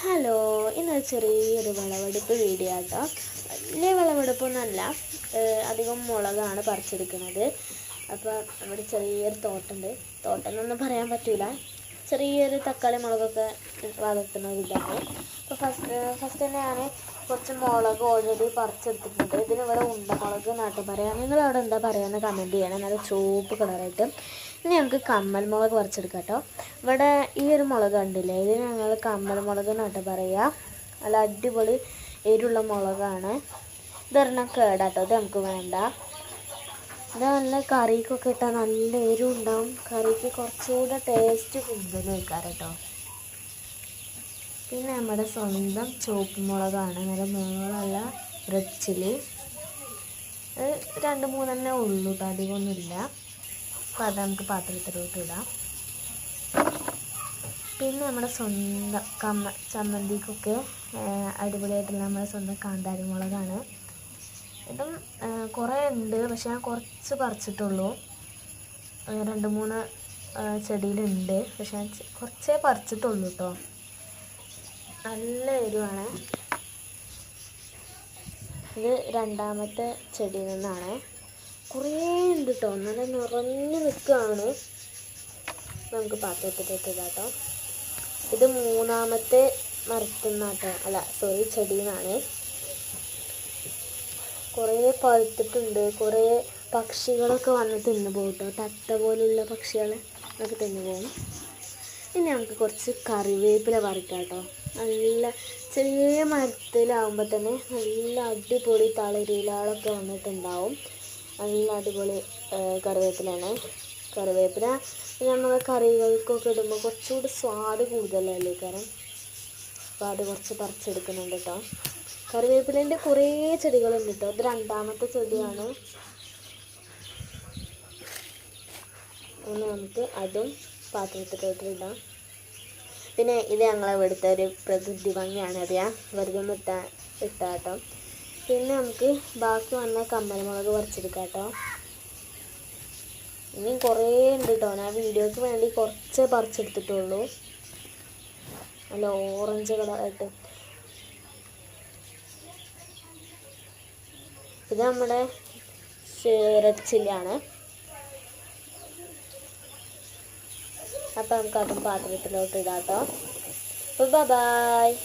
Hello, ഇന്നൊരു ചെറിയൊരു വിളവെടുപ്പ് വീഡിയോ ആട്ടോ. വലിയ വിളവെടുപ്പൊന്നുമല്ല, അധികം മുളകാണ് പറിച്ചെടുക്കുന്നത്. അപ്പോൾ നമ്മുടെ ചെറിയൊരു തോട്ടമുണ്ട്. തോട്ടം എന്നൊന്നും പറയാൻ പറ്റില്ല, ചെറിയൊരു തക്കാളി മുളകൊക്കെ വളർത്തുന്ന ഒരു ഇതാണ്. അപ്പോൾ ഫസ്റ്റ് തന്നെ ഞാൻ കുറച്ച് മുളക് ഓൾറെഡി പറിച്ചെടുത്തിട്ടുണ്ട്. ഇതിനിവിടെ ഉണ്ടമുളക് നാട്ടിൽ പറയാം. നിങ്ങളവിടെ എന്താ പറയുക കമൻറ്റ് ചെയ്യണം. നല്ല ചുവപ്പ് കളറായിട്ട്. ഇനി നമുക്ക് കമ്മൽ മുളക് പറിച്ചെടുക്കാം കേട്ടോ. ഇവിടെ ഈ ഒരു മുളക് കണ്ടില്ലേ, ഇതിന് ഞങ്ങൾ കമ്മൽ മുളക് നാട്ടിൽ പറയുക. നല്ല അടിപൊളി എരിവുള്ള മുളകാണ്. ഇതൊരെണ്ണം കേടാട്ടോ, ഇത് നമുക്ക് വേണ്ട. ഇത് നല്ല കറിക്കൊക്കെ ഇട്ടാൽ നല്ല എരിവുണ്ടാവും. കറിക്ക് കുറച്ചുകൂടെ ടേസ്റ്റ് കൂടുതൽ വെക്കാറ് കേട്ടോ. പിന്നെ നമ്മുടെ സ്വന്തം ചുവപ്പ് മുളകാണ്. നല്ല നീളമുള്ള റിച്ചിൽ. അത് 2-3 ഉള്ളൂ കേട്ടോ, അധികമൊന്നുമില്ല. അപ്പോൾ അത് നമുക്ക് പാത്രത്തിലോട്ട് ഇടാം. പിന്നെ നമ്മുടെ സ്വന്തം ചമ്മന്തിക്കൊക്കെ അടിപൊളിയായിട്ടുള്ള നമ്മുടെ സ്വന്തം കാന്താരി മുളകാണ്. ഇതും കുറേ ഉണ്ട്, പക്ഷെ ഞാൻ കുറച്ച് പറിച്ചിട്ടുള്ളൂ. 2-3 ചെടിയിലുണ്ട്, പക്ഷെ ഞാൻ കുറച്ചേ പറിച്ചിട്ടുള്ളൂ കേട്ടോ. നല്ല എരിവാണ്. ഇത് രണ്ടാമത്തെ ചെടിയിൽ നിന്നാണ്. കുറേ ഉണ്ട് കേട്ടോ, നല്ല നിറഞ്ഞു നിൽക്കുകയാണ്. നമുക്ക് പാത്രത്തിലേക്ക് ഇടാം കേട്ടോ. ഇത് 3-മത്തെ മരത്തിൽ നിന്നാട്ടോ, ചെടിയിൽ നിന്നാണ്. കുറേ പഴുത്തിട്ടുണ്ട്. കുറേ പക്ഷികളൊക്കെ വന്ന് തിന്നു പോകും കേട്ടോ. തത്ത പോലുള്ള പക്ഷികൾ ഒക്കെ തിന്നു പോകും. ഇനി നമുക്ക് കുറച്ച് കറിവേപ്പില പറിക്കാം കേട്ടോ. നല്ല ചെറിയ മരത്തിലാവുമ്പോൾ തന്നെ നല്ല അടിപൊളി തളിരിലകളൊക്കെ വന്നിട്ടുണ്ടാവും. നല്ല അടിപൊളി കറിവേപ്പിലാണ്. കറിവേപ്പില നമ്മൾ കറികൾക്കൊക്കെ ഇടുമ്പോൾ കുറച്ചുകൂടി സ്വാദ് കൂടുതലല്ലേ കാരണം. അപ്പോൾ അത് കുറച്ച് പറിച്ചെടുക്കുന്നുണ്ട് കേട്ടോ. കറിവേപ്പിലേൻ്റെ കുറേ ചെടികളുണ്ട് കേട്ടോ. ഇത് 2-മത്തെ ചെടിയാണ്. ഒന്ന് നമുക്ക് അതും പാത്രത്തിലോട്ട് ഇടാം. പിന്നെ ഇത് ഞങ്ങളെ ഇവിടുത്തെ ഒരു പ്രകൃതി ഭംഗിയാണ്. അത് ഞാൻ വെറുതെ ഇട്ടാട്ടോ. പിന്നെ നമുക്ക് ബാക്കി വന്ന കമ്മൽ മുളക് പറിച്ചെടുക്കാം കേട്ടോ. ഇനിയും കുറേ ഉണ്ട് കേട്ടോ. ഞാൻ വീഡിയോയ്ക്ക് വേണ്ടി കുറച്ചേ പറിച്ചെടുത്തിട്ടുള്ളൂ. നല്ല ഓറഞ്ച് കളറായിട്ട്. ഇത് നമ്മുടെ റെഡ് ചില്ലിയാണ്. അപ്പോൾ നമുക്ക് അതും പാത്രത്തിലോട്ട് ഇടാം കേട്ടോ. അപ്പോൾ ബൈ.